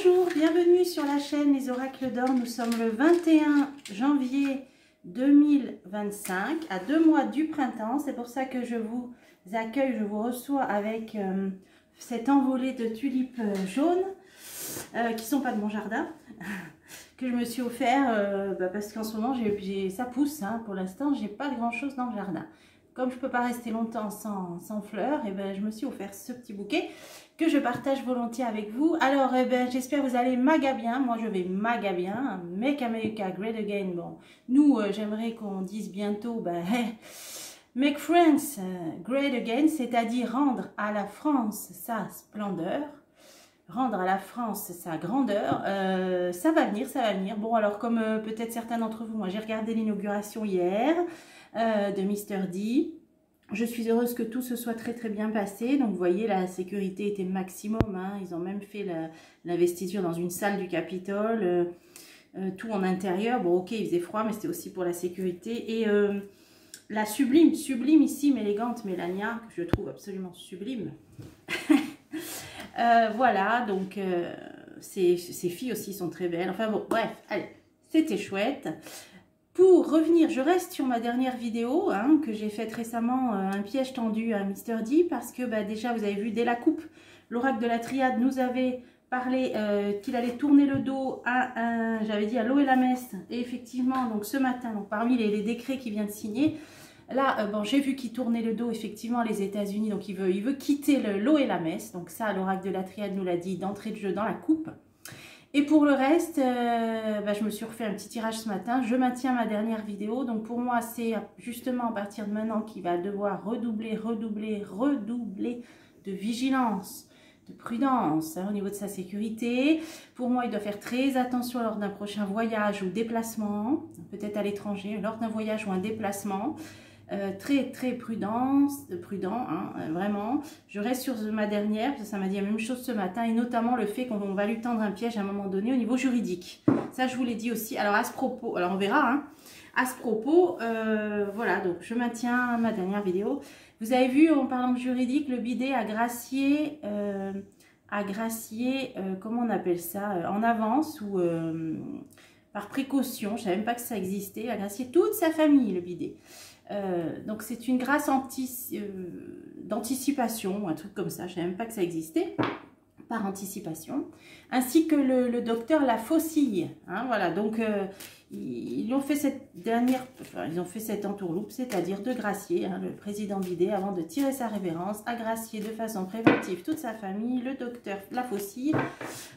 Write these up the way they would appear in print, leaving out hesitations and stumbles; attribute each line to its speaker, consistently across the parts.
Speaker 1: Bonjour, bienvenue sur la chaîne Les Oracles d'Or. Nous sommes le 21 janvier 2025, à 2 mois du printemps. C'est pour ça que je vous accueille, je vous reçois avec cette envolée de tulipes jaunes qui sont pas de mon jardin, que je me suis offert parce qu'en ce moment ça pousse. Pour l'instant, j'ai pas grand chose dans le jardin. Comme je ne peux pas rester longtemps sans fleurs, je me suis offert ce petit bouquet que je partage volontiers avec vous. Alors, j'espère que vous allez maga bien. Moi, je vais maga bien. Make America Great Again. Bon, nous, j'aimerais qu'on dise bientôt, Make France Great Again, c'est-à-dire rendre à la France sa splendeur, rendre à la France sa grandeur. Ça va venir, ça va venir. Bon, alors, comme peut-être certains d'entre vous, moi, j'ai regardé l'inauguration hier de Mr. D. Je suis heureuse que tout se soit très très bien passé. Donc vous voyez, la sécurité était maximum. Ils ont même fait l'investiture dans une salle du Capitole, tout en intérieur. Bon, ok, il faisait froid, mais c'était aussi pour la sécurité. Et la sublime ici, élégante Mélania, que je trouve absolument sublime. Voilà, donc ces filles aussi sont très belles. Enfin bon, bref, allez, c'était chouette. Pour revenir, je reste sur ma dernière vidéo que j'ai faite récemment, un piège tendu à Mr. D, parce que déjà vous avez vu, dès la coupe, l'oracle de la triade nous avait parlé qu'il allait tourner le dos à, j'avais dit, à l'eau et la messe, et effectivement, donc ce matin, donc parmi les décrets qu'il vient de signer, là, j'ai vu qu'il tournait le dos, effectivement, les États-Unis, donc il veut quitter l'eau et la messe, donc ça, l'oracle de la triade nous l'a dit d'entrée de jeu dans la coupe. Et pour le reste, je me suis refait un petit tirage ce matin. Je maintiens ma dernière vidéo. Donc pour moi, c'est justement à partir de maintenant qu'il va devoir redoubler de vigilance, de prudence au niveau de sa sécurité. Pour moi, il doit faire très attention lors d'un prochain voyage ou déplacement, peut-être à l'étranger, lors d'un voyage ou un déplacement. Très prudent, vraiment. Je reste sur ma dernière, parce que ça m'a dit la même chose ce matin, et notamment le fait qu'on va lui tendre un piège à un moment donné au niveau juridique. Ça, je vous l'ai dit aussi. Alors, à ce propos, alors on verra, à ce propos, voilà, donc je maintiens ma dernière vidéo. Vous avez vu, en parlant de juridique, le bidet a gracié, comment on appelle ça, en avance ou par précaution, je ne savais même pas que ça existait, a gracié toute sa famille, le bidet. Donc c'est une grâce d'anticipation, un truc comme ça, je ne savais même pas que ça existait, par anticipation, ainsi que le docteur La Faucille, voilà, donc ils ont fait cette entourloupe, c'est-à-dire de gracier, le président Bidet, avant de tirer sa révérence, a gracié de façon préventive toute sa famille, le docteur La Faucille,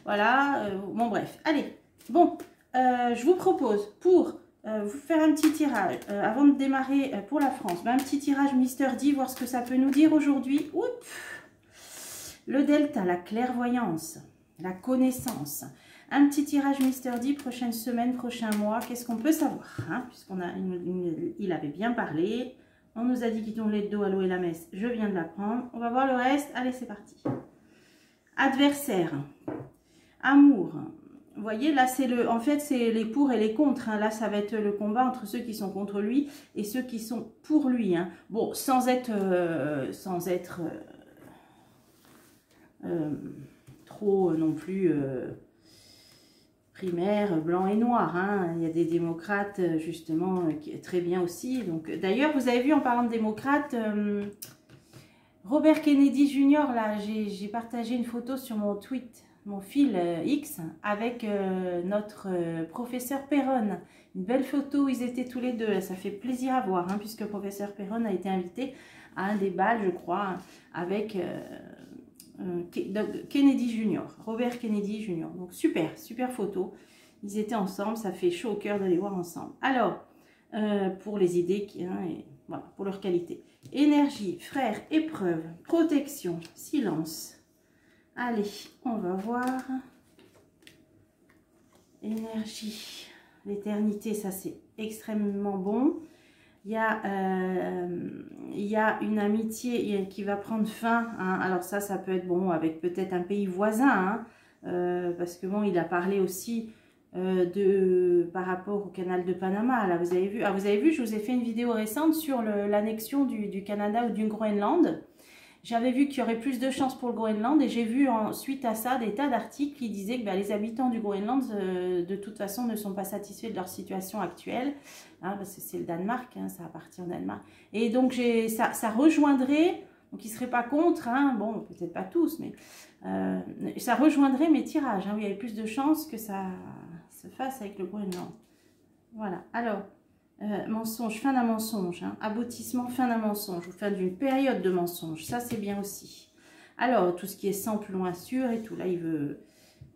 Speaker 1: voilà, bon bref, allez, bon, je vous propose pour vous faire un petit tirage avant de démarrer pour la France. Un petit tirage Mr. D, voir ce que ça peut nous dire aujourd'hui. Le delta, la clairvoyance, la connaissance. Un petit tirage Mr. D, prochaine semaine, prochain mois. Qu'est-ce qu'on peut savoir il avait bien parlé. On nous a dit qu'il tournait le dos à l'eau et la messe. Je viens de l'apprendre. On va voir le reste. Allez, c'est parti. Adversaire. Amour. Vous voyez, là, en fait, c'est les pour et les contre. Là, ça va être le combat entre ceux qui sont contre lui et ceux qui sont pour lui. Bon, sans être trop non plus primaire, blanc et noir. Il y a des démocrates, justement, très bien aussi. Donc, d'ailleurs, vous avez vu, en parlant de démocrates, Robert Kennedy Jr., là, j'ai partagé une photo sur mon tweet, mon fil X, avec notre professeur Perron. Une belle photo, ils étaient tous les deux, là, ça fait plaisir à voir, puisque le professeur Perron a été invité à un des bals, je crois, avec Kennedy Jr., Robert Kennedy Jr. Donc super photo, ils étaient ensemble, ça fait chaud au cœur de les voir ensemble. Alors, pour les idées, et voilà, pour leur qualité. Énergie, frère, épreuve, protection, silence. Allez, on va voir. Énergie, l'éternité, ça c'est extrêmement bon. Il y a une amitié qui va prendre fin. Alors ça peut être bon avec peut-être un pays voisin. Parce que bon, il a parlé aussi par rapport au canal de Panama. Là, vous avez vu, je vous ai fait une vidéo récente sur l'annexion du Canada ou du Groenland. j'avais vu qu'il y aurait plus de chances pour le Groenland et j'ai vu suite à ça des tas d'articles qui disaient que les habitants du Groenland de toute façon ne sont pas satisfaits de leur situation actuelle, hein, parce que c'est le Danemark, hein, ça appartient au Danemark. Et donc ça rejoindrait, donc ils ne seraient pas contre, hein, bon peut-être pas tous, mais ça rejoindrait mes tirages, hein, où il y avait plus de chances que ça se fasse avec le Groenland. Voilà, alors... mensonge, fin d'un mensonge, hein. Aboutissement, fin d'un mensonge, ou fin d'une période de mensonge, ça c'est bien aussi. Alors, tout ce qui est sans plus loin sûr et tout, là il veut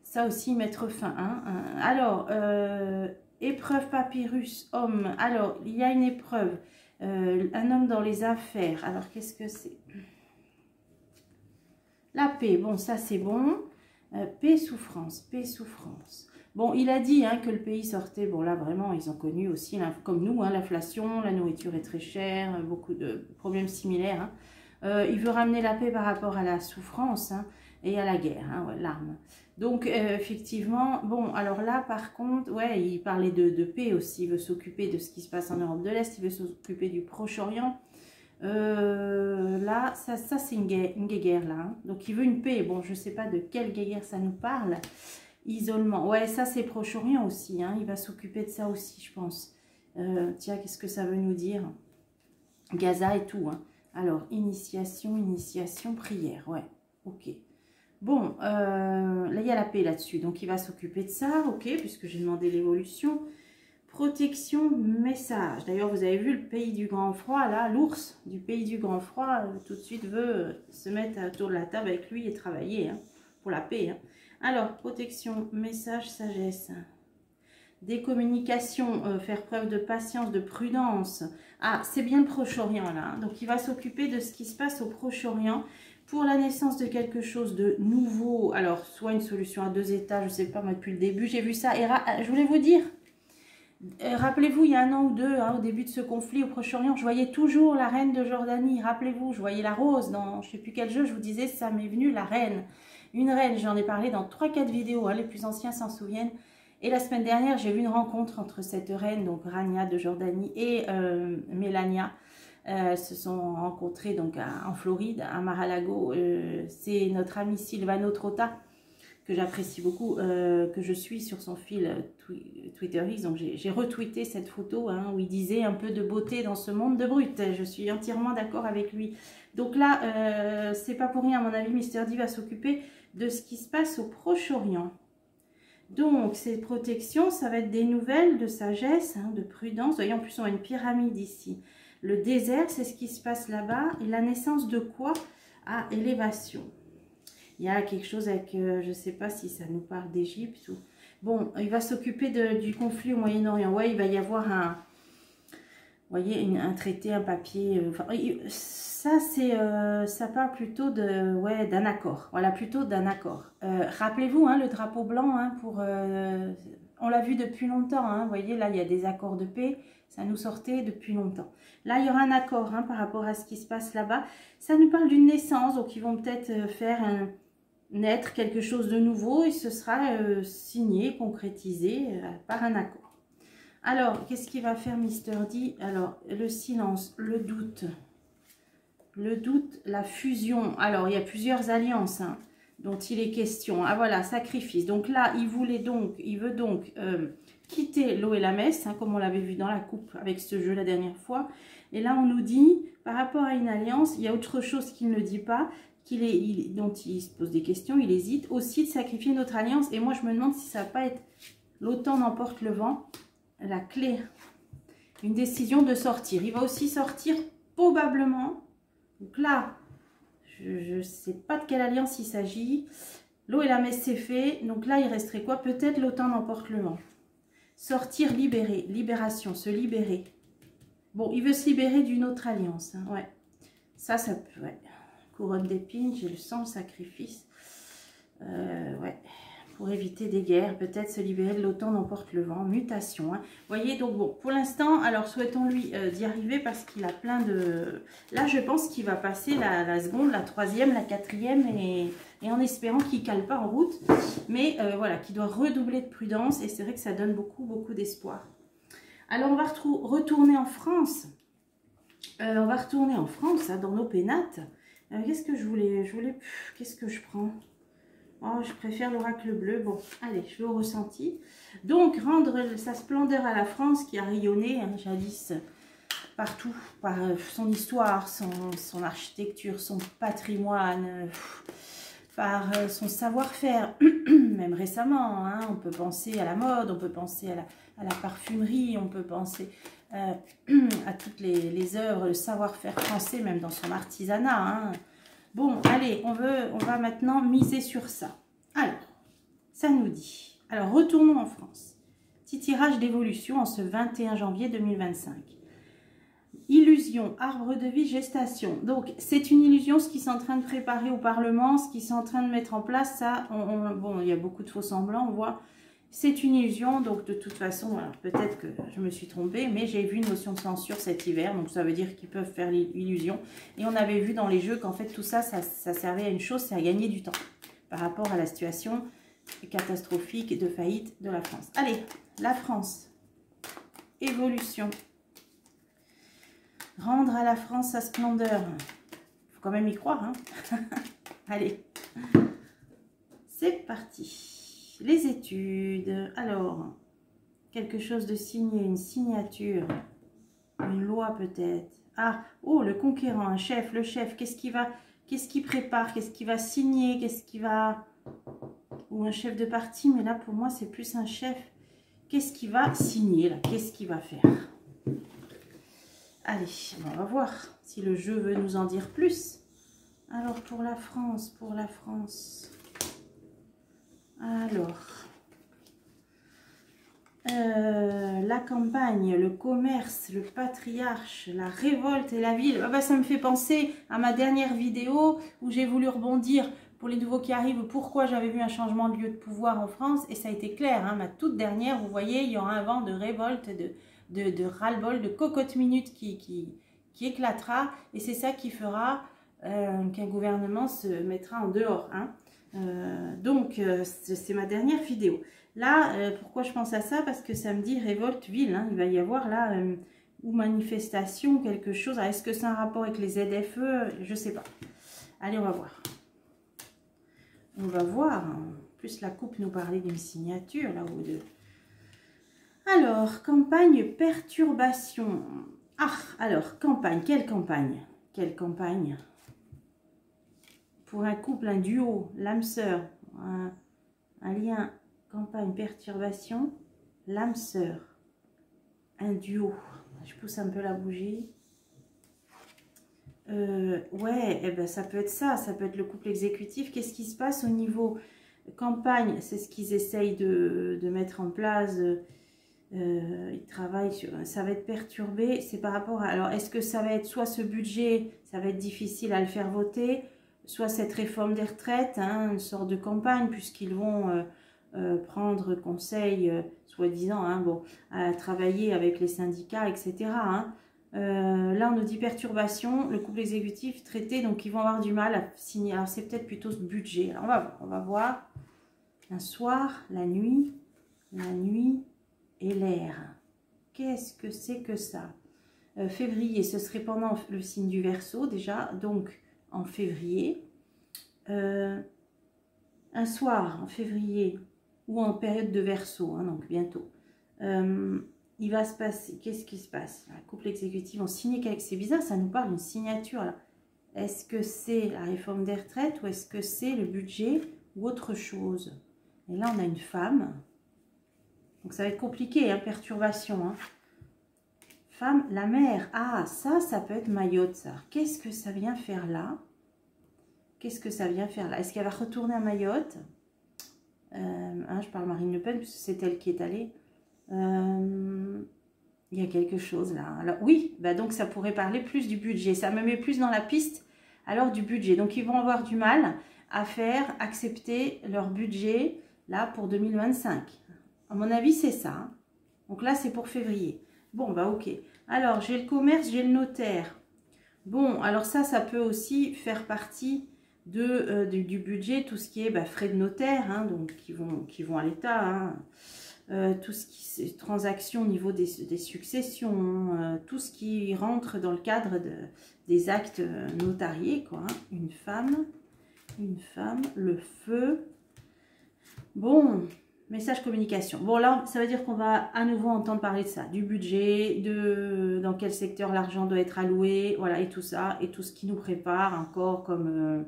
Speaker 1: ça aussi mettre fin. Hein. Alors, épreuve papyrus, homme, alors il y a une épreuve, un homme dans les affaires, alors qu'est-ce que c'est? La paix, bon ça c'est bon, paix, souffrance, paix, souffrance. Bon, il a dit hein, que le pays sortait, bon là vraiment, ils ont connu aussi, comme nous, hein, l'inflation, la nourriture est très chère, beaucoup de problèmes similaires. Hein. Il veut ramener la paix par rapport à la souffrance hein, et à la guerre, hein, ouais, l'arme. Donc effectivement, bon, alors là par contre, ouais, il parlait de paix aussi, il veut s'occuper de ce qui se passe en Europe de l'Est, il veut s'occuper du Proche-Orient. Là, ça c'est une guerre là, hein. Donc il veut une paix, bon je ne sais pas de quelle guerre ça nous parle. Isolement, ouais, ça c'est Proche-Orient aussi, hein. Il va s'occuper de ça aussi, je pense. Tiens, qu'est-ce que ça veut nous dire? Gaza et tout, hein. Alors, initiation, prière, ouais, ok. Bon, là il y a la paix là-dessus, donc il va s'occuper de ça, ok, puisque j'ai demandé l'évolution. Protection, message. D'ailleurs, vous avez vu le pays du grand froid, là, l'ours du pays du grand froid, tout de suite veut se mettre autour de la table avec lui et travailler, hein, pour la paix, hein. Alors, protection, message, sagesse. Des communications, faire preuve de patience, de prudence. Ah, c'est bien le Proche-Orient là. Donc, il va s'occuper de ce qui se passe au Proche-Orient pour la naissance de quelque chose de nouveau. Alors, soit une solution à 2 États, je ne sais pas, moi, depuis le début, j'ai vu ça. Et je voulais vous dire, rappelez-vous, il y a 1 an ou 2, hein, au début de ce conflit au Proche-Orient, je voyais toujours la reine de Jordanie. Rappelez-vous, je voyais la rose dans je ne sais plus quel jeu, je vous disais, ça m'est venu, la reine. Une reine, j'en ai parlé dans 3-4 vidéos, hein, les plus anciens s'en souviennent. Et la semaine dernière, j'ai vu une rencontre entre cette reine, donc Rania de Jordanie, et Melania. Se sont rencontrés donc en Floride, à Mar-a-Lago. C'est notre ami Silvano Trotta, que j'apprécie beaucoup, que je suis sur son fil Twitter. Donc j'ai retweeté cette photo hein, où il disait un peu de beauté dans ce monde de brutes. Je suis entièrement d'accord avec lui. Donc là, c'est pas pour rien, à mon avis, Mister D va s'occuper de ce qui se passe au Proche-Orient. Donc, ces protections, ça va être des nouvelles de sagesse, hein, de prudence. Vous voyez, en plus, on a une pyramide ici. Le désert, c'est ce qui se passe là-bas. Et la naissance de quoi? À élévation. Il y a quelque chose avec, je ne sais pas si ça nous parle d'Égypte ou... Bon, il va s'occuper du conflit au Moyen-Orient. Ouais, il va y avoir un... Vous voyez, un traité, un papier... enfin, ça, ça parle plutôt de, ouais, d'un accord. Voilà, plutôt d'un accord. Rappelez-vous, hein, le drapeau blanc, hein, on l'a vu depuis longtemps. Hein, vous voyez, là, il y a des accords de paix. Ça nous sortait depuis longtemps. Là, il y aura un accord hein, par rapport à ce qui se passe là-bas. Ça nous parle d'une naissance. Donc, ils vont peut-être faire naître quelque chose de nouveau. Et ce sera signé, concrétisé par un accord. Alors, qu'est-ce qu'il va faire Mister D? Alors, le silence, le doute, la fusion. Alors, il y a plusieurs alliances hein, dont il est question. Ah voilà, sacrifice. Donc là, il veut donc quitter l'eau et la messe, hein, comme on l'avait vu dans la coupe avec ce jeu la dernière fois. Et là, on nous dit, par rapport à une alliance, il y a autre chose qu'il ne dit pas, dont il se pose des questions, il hésite aussi de sacrifier notre alliance. Et moi, je me demande si ça va pas être l'OTAN n'emporte le vent. La clé, une décision de sortir. Il va aussi sortir probablement. Donc là, je ne sais pas de quelle alliance il s'agit. L'eau et la messe, c'est fait. Donc là, il resterait quoi? Peut-être l'OTAN n'emporte le vent. Sortir, libérer. Libération, se libérer. Bon, il veut se libérer d'une autre alliance. Hein, ouais. Ça peut... Ouais. Couronne d'épines, j'ai le sang, le sacrifice. Ouais. Pour éviter des guerres, peut-être se libérer de l'OTAN n'emporte le vent, mutation. Hein. Vous voyez, donc bon, pour l'instant, alors souhaitons-lui d'y arriver parce qu'il a plein de... Là, je pense qu'il va passer la seconde, la troisième, la quatrième et en espérant qu'il ne cale pas en route. Mais voilà, qu'il doit redoubler de prudence et c'est vrai que ça donne beaucoup d'espoir. Alors, on va retourner en France. On va retourner en France, hein, dans nos pénates. Qu'est-ce que je voulais qu'est-ce que je prends? Oh, je préfère l'oracle bleu. Bon, allez, je vais au ressenti. Donc, rendre sa splendeur à la France qui a rayonné, hein, jadis, partout, par son histoire, son architecture, son patrimoine, par son savoir-faire, même récemment, hein, on peut penser à la mode, on peut penser à la parfumerie, on peut penser à toutes les œuvres, le savoir-faire français, même dans son artisanat. Hein. Bon, allez, on va maintenant miser sur ça. Alors, ça nous dit, alors retournons en France. Petit tirage d'évolution en ce 21 janvier 2025. Illusion, arbre de vie, gestation. Donc, c'est une illusion, ce qu'ils sont en train de préparer au Parlement, ce qu'ils sont en train de mettre en place, ça, bon, il y a beaucoup de faux semblants, on voit. C'est une illusion, donc de toute façon, peut-être que je me suis trompée, mais j'ai vu une notion de censure cet hiver, donc ça veut dire qu'ils peuvent faire l'illusion. Et on avait vu dans les jeux qu'en fait, tout ça, ça servait à une chose, c'est à gagner du temps par rapport à la situation catastrophique de faillite de la France. Allez, la France, évolution. Rendre à la France sa splendeur. Il faut quand même y croire. Hein. Allez. C'est parti. Les études. Alors, quelque chose de signé, une signature. Une loi peut-être. Ah, oh, le conquérant, un chef, le chef. Qu'est-ce qu'il prépare? Qu'est-ce qu'il va signer? Qu'est-ce qu'il va... Ou un chef de parti, mais là pour moi c'est plus un chef. Qu'est-ce qu'il va signer là? Qu'est-ce qu'il va faire? Allez, on va voir si le jeu veut nous en dire plus. Alors, pour la France. Alors, la campagne, le commerce, le patriarche, la révolte et la ville. Ah bah, ça me fait penser à ma dernière vidéo où j'ai voulu rebondir pour les nouveaux qui arrivent, pourquoi j'avais vu un changement de lieu de pouvoir en France. Et ça a été clair, hein, ma toute dernière, vous voyez, il y aura un vent de révolte, de ras-le-bol, de cocotte minute qui éclatera, et c'est ça qui fera qu'un gouvernement se mettra en dehors. Hein. Donc, c'est ma dernière vidéo. Là, pourquoi je pense à ça? Parce que ça me dit révolte ville. Hein. Il va y avoir là, ou manifestation, quelque chose. Est-ce que c'est un rapport avec les ZFE? Je ne sais pas. Allez, on va voir. On va voir. En plus, la coupe nous parlait d'une signature, là, ou de... Alors, campagne perturbation. Ah, alors, campagne, quelle campagne? Quelle campagne? Pour un couple, un duo, l'âme sœur, un lien, campagne, perturbation, l'âme sœur, un duo. Je pousse un peu la bougie. Ouais, eh ben, ça peut être ça peut être le couple exécutif. Qu'est-ce qui se passe au niveau campagne? C'est ce qu'ils essayent de mettre en place. Ils travaillent sur... Ça va être perturbé. C'est par rapport à... Alors, est-ce que ça va être soit ce budget, ça va être difficile à le faire voter, soit cette réforme des retraites, hein, une sorte de campagne, puisqu'ils vont prendre conseil, soi-disant, hein, bon, à travailler avec les syndicats, etc. Hein. Là, on nous dit perturbation, le couple exécutif traité, donc ils vont avoir du mal à signer. Alors, c'est peut-être plutôt ce budget. Alors, on va voir. Un soir, la nuit et l'air. Qu'est-ce que c'est que ça? Février, ce serait pendant le signe du Verseau, déjà, donc en février. Un soir, en février, ou en période de Verseau, hein, donc bientôt. Il va se passer, qu'est-ce qui se passe? La couple exécutif, on signe quelque... C'est bizarre, ça nous parle d'une signature, là. Est-ce que c'est la réforme des retraites, ou est-ce que c'est le budget, ou autre chose? Et là, on a une femme. Donc, ça va être compliqué, hein, perturbation. Hein. Femme, la mère. Ah, ça peut être Mayotte, ça. Qu'est-ce que ça vient faire là? Qu'est-ce que ça vient faire là? Est-ce qu'elle va retourner à Mayotte? Hein, je parle Marine Le Pen, puisque c'est elle qui est allée. Il y a quelque chose là. Alors, oui, bah donc ça pourrait parler plus du budget. Ça me met plus dans la piste, alors du budget. Donc, ils vont avoir du mal à faire accepter leur budget, là, pour 2025. À mon avis, c'est ça. Hein. Donc là, c'est pour février. Bon, bah ok. Alors, j'ai le commerce, j'ai le notaire. Bon, alors ça peut aussi faire partie du budget, tout ce qui est frais de notaire, hein, donc qui vont à l'État. Hein. Tout ce qui est transactions au niveau des successions, tout ce qui rentre dans le cadre des actes notariés, quoi. Hein. Une femme, le feu. Bon, message communication. Bon, là, ça veut dire qu'on va à nouveau entendre parler de ça, du budget, de dans quel secteur l'argent doit être alloué, voilà, et tout ça, et tout ce qui nous prépare encore comme...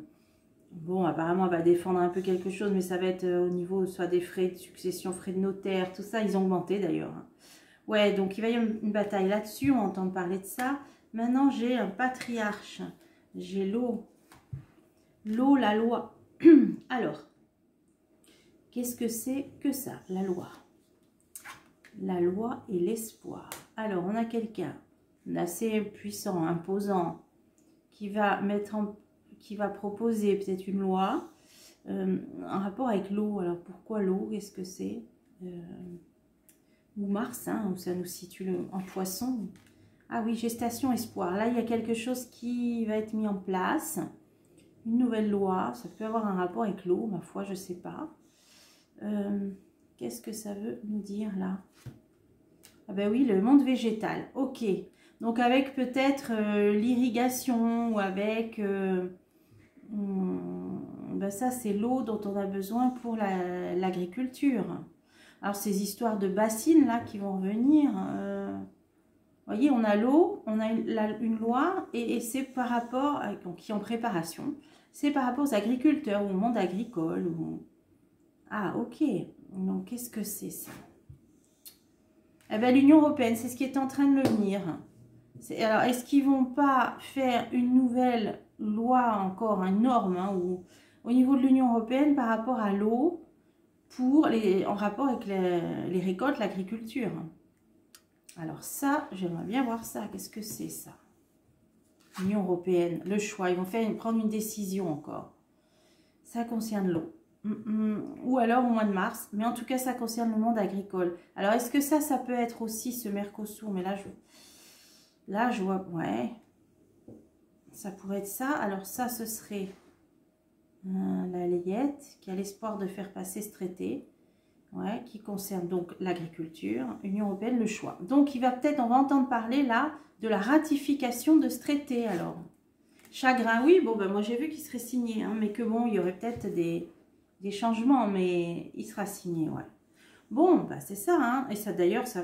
Speaker 1: bon, apparemment, elle va défendre un peu quelque chose, mais ça va être au niveau soit des frais de succession, frais de notaire, tout ça, ils ont augmenté d'ailleurs. Hein. Ouais, donc il va y avoir une bataille là-dessus, on va entendre parler de ça. Maintenant, j'ai un patriarche, j'ai l'eau, la loi. Alors, qu'est-ce que c'est que ça, la loi? La loi et l'espoir. Alors, on a quelqu'un d'assez puissant, imposant, qui va proposer peut-être une loi en rapport avec l'eau. Alors, pourquoi l'eau? Qu'est-ce que c'est? Ou Mars, hein, où ça nous situe en poisson. Ah oui, gestation, espoir. Là, il y a quelque chose qui va être mis en place. Une nouvelle loi. Ça peut avoir un rapport avec l'eau, ma foi, je ne sais pas. Qu'est-ce que ça veut nous dire là? Ah ben oui, le monde végétal. Ok. Donc avec peut-être l'irrigation ou avec... ben ça, c'est l'eau dont on a besoin pour l'agriculture. Alors ces histoires de bassines là qui vont revenir... vous voyez, on a l'eau, on a une loi et c'est par rapport, donc, qui est en préparation, c'est par rapport aux agriculteurs, au monde agricole. Ou... Ah, ok. Donc, qu'est-ce que c'est ça? Eh bien, l'Union européenne, c'est ce qui est en train de le venir. Alors, est-ce qu'ils ne vont pas faire une nouvelle loi, encore une norme, hein, au niveau de l'Union européenne par rapport à l'eau, en rapport avec les récoltes, l'agriculture? Alors ça, j'aimerais bien voir ça. Qu'est-ce que c'est ça? L'Union européenne, le choix. Ils vont prendre une décision encore. Ça concerne l'eau. Ou alors au mois de mars. Mais en tout cas, ça concerne le monde agricole. Alors, est-ce que ça peut être aussi ce Mercosur? Mais là, je vois... Ouais. Ça pourrait être ça. Alors ça, ce serait la layette qui a l'espoir de faire passer ce traité. Ouais, qui concerne donc l'agriculture, Union européenne, le choix. Donc, on va entendre parler là de la ratification de ce traité. Alors, chagrin, oui, bon, ben moi j'ai vu qu'il serait signé, hein, mais que bon, il y aurait peut-être des changements, mais il sera signé, ouais. Bon, ben c'est ça, hein, et ça d'ailleurs, ça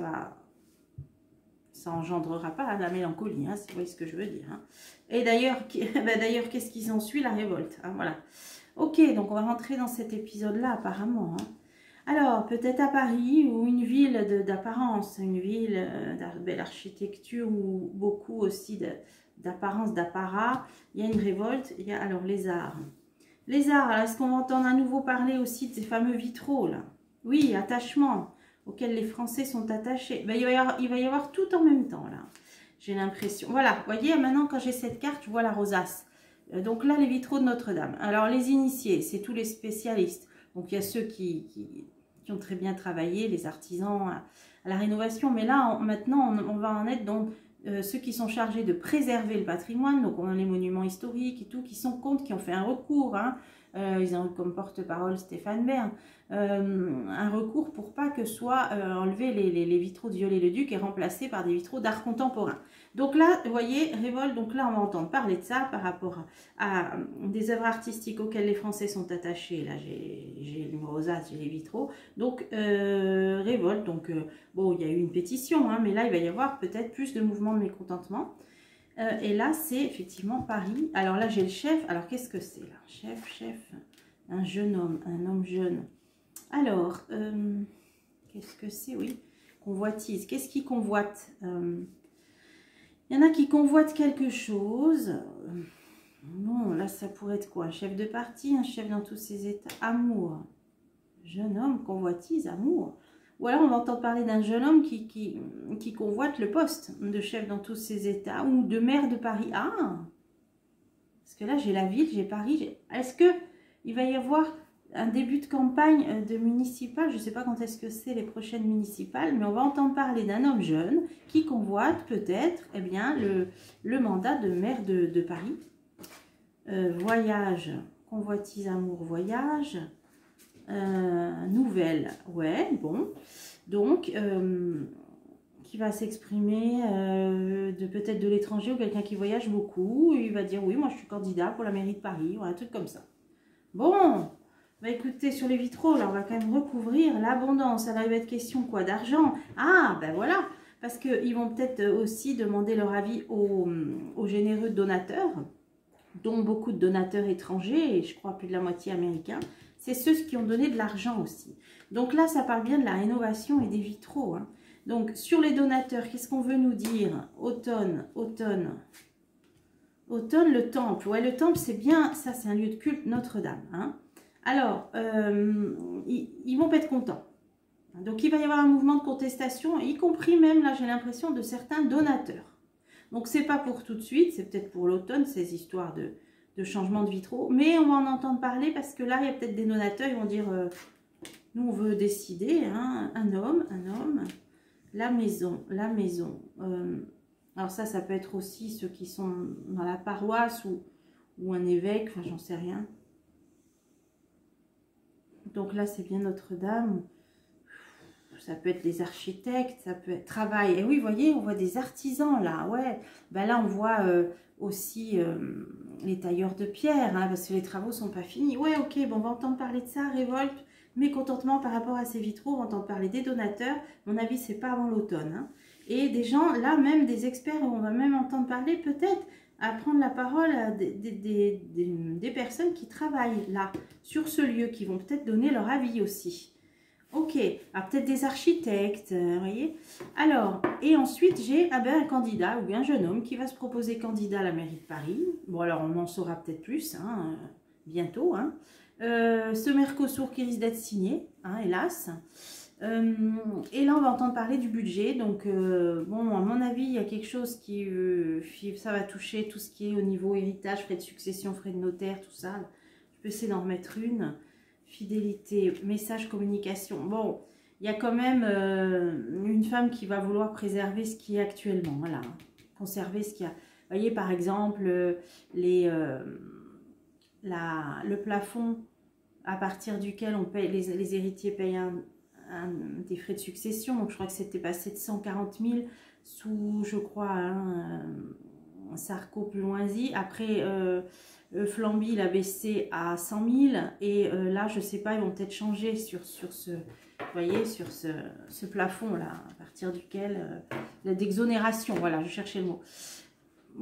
Speaker 1: engendrera pas la mélancolie, hein, si vous voyez ce que je veux dire. Hein. Et d'ailleurs, qu'est-ce qu'ils ont suivi? La révolte, hein, voilà. Ok, donc on va rentrer dans cet épisode-là, apparemment, hein. Alors, peut-être à Paris ou une ville d'apparence, une ville de belle architecture ou beaucoup aussi d'apparence, d'apparat. Il y a une révolte, il y a alors les arts. Les arts, est-ce qu'on va entendre à nouveau parler aussi de ces fameux vitraux là? Oui, attachement, auxquels les Français sont attachés. Ben, il va y avoir tout en même temps là, j'ai l'impression. Voilà, vous voyez, maintenant quand j'ai cette carte, je vois la rosace. Donc là, les vitraux de Notre-Dame. Alors, les initiés, c'est tous les spécialistes. Donc, il y a ceux qui ont très bien travaillé, les artisans à la rénovation. Mais là, maintenant, on va en être dans ceux qui sont chargés de préserver le patrimoine. Donc, on a les monuments historiques et tout, qui ont fait un recours. Hein. Ils ont comme porte-parole Stéphane Bern. Un recours pour pas que soient enlevés les vitraux de Viollet-le-Duc et remplacés par des vitraux d'art contemporain. Donc là, vous voyez, révolte, donc là on va entendre parler de ça par rapport à des œuvres artistiques auxquelles les Français sont attachés. Là j'ai une rosace, j'ai les vitraux. Donc révolte, donc bon, il y a eu une pétition, hein, mais là il va y avoir peut-être plus de mouvements de mécontentement. Et là c'est effectivement Paris. Alors là j'ai le chef, alors qu'est-ce que c'est là? Chef, un jeune homme, un homme jeune. Alors, qu'est-ce que c'est? Oui, convoitise. Qu'est-ce qui convoite? Il y en a qui convoitent quelque chose. Bon, là, ça pourrait être quoi? Un chef de parti, un chef dans tous ses états. Amour. Jeune homme, convoitise, amour. Ou alors, on va entendre parler d'un jeune homme qui convoite le poste de chef dans tous ses états. Ou de maire de Paris. Ah! Parce que là, j'ai la ville, j'ai Paris. Est-ce qu'il va y avoir un début de campagne de municipales? Je ne sais pas quand est-ce que c'est les prochaines municipales, mais on va entendre parler d'un homme jeune qui convoite peut-être le mandat de maire de Paris. Voyage, convoitise, amour, voyage. Nouvelle, ouais, bon. Donc, qui va s'exprimer peut-être de l'étranger ou quelqu'un qui voyage beaucoup. Il va dire oui, moi je suis candidat pour la mairie de Paris ou un truc comme ça. Bon, bah écoutez, sur les vitraux, là on va quand même recouvrir l'abondance. Alors il va être question quoi? D'argent. Ah ben voilà, parce qu'ils vont peut-être aussi demander leur avis aux généreux donateurs, dont beaucoup de donateurs étrangers, et je crois plus de la moitié américains. C'est ceux qui ont donné de l'argent aussi. Donc là, ça parle bien de la rénovation et des vitraux. Hein. Donc, sur les donateurs, qu'est-ce qu'on veut nous dire? Automne, automne. Automne, le temple. Ouais, le temple, c'est bien, ça, c'est un lieu de culte Notre-Dame. Hein. Alors, ils vont pas être contents. Donc, il va y avoir un mouvement de contestation, y compris même, là, j'ai l'impression, de certains donateurs. Donc, c'est pas pour tout de suite, c'est peut-être pour l'automne, ces histoires de changement de vitraux. Mais on va en entendre parler parce que là, il y a peut-être des donateurs, ils vont dire, nous, on veut décider, hein, un homme, la maison. Alors ça peut être aussi ceux qui sont dans la paroisse ou un évêque, enfin, j'en sais rien. Donc là, c'est bien Notre-Dame. Ça peut être des architectes, ça peut être travail. Et oui, vous voyez, on voit des artisans là, ouais. Ben là, on voit aussi les tailleurs de pierre, hein, parce que les travaux sont pas finis. Ouais, ok, bon, on va entendre parler de ça, révolte, mécontentement par rapport à ces vitraux, on va entendre parler des donateurs. À mon avis, c'est pas avant l'automne. Hein. Et des gens, là, même des experts, on va même entendre parler peut-être à prendre la parole à des personnes qui travaillent là, sur ce lieu, qui vont peut-être donner leur avis aussi. Ok, peut-être des architectes, vous voyez. Alors, et ensuite, j'ai un candidat ou un jeune homme qui va se proposer candidat à la mairie de Paris. Bon, alors, on en saura peut-être plus, hein, bientôt. Hein. Ce Mercosur qui risque d'être signé, hein, hélas. Et là, on va entendre parler du budget. Donc, bon, à mon avis, il y a quelque chose qui... ça va toucher tout ce qui est au niveau héritage, frais de succession, frais de notaire, tout ça. Je peux essayer d'en remettre une. Fidélité, message, communication. Bon, il y a quand même une femme qui va vouloir préserver ce qui est actuellement. Voilà, conserver ce qu'il y a. Vous voyez, par exemple, le plafond à partir duquel on paye, les héritiers payent des frais de succession. Donc, je crois que c'était passé de 140 000 sous, je crois, Sarko plus loin-y. Après... Flamby, il a baissé à 100 000 et là, je sais pas, ils vont peut-être changer sur ce, vous voyez, sur ce plafond-là, à partir duquel, d'exonération, voilà, je cherchais le mot,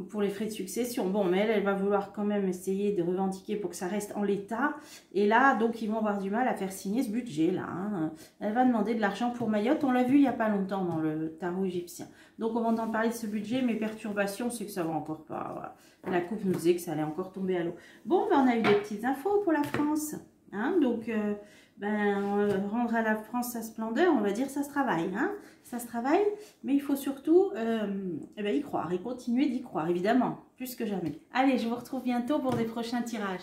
Speaker 1: pour les frais de succession. Bon, mais elle va vouloir quand même essayer de revendiquer pour que ça reste en l'état. Et là, donc, ils vont avoir du mal à faire signer ce budget-là. Hein. Elle va demander de l'argent pour Mayotte. On l'a vu il n'y a pas longtemps dans le tarot égyptien. Donc, on va entendre parler de ce budget. Mes perturbations, c'est que ça va encore pas. Voilà. La coupe nous disait que ça allait encore tomber à l'eau. Bon, ben, on a eu des petites infos pour la France. Hein. Donc, rendre à la France sa splendeur, on va dire ça se travaille. Hein. Ça se travaille, mais il faut surtout y croire et continuer d'y croire, évidemment, plus que jamais. Allez, je vous retrouve bientôt pour des prochains tirages.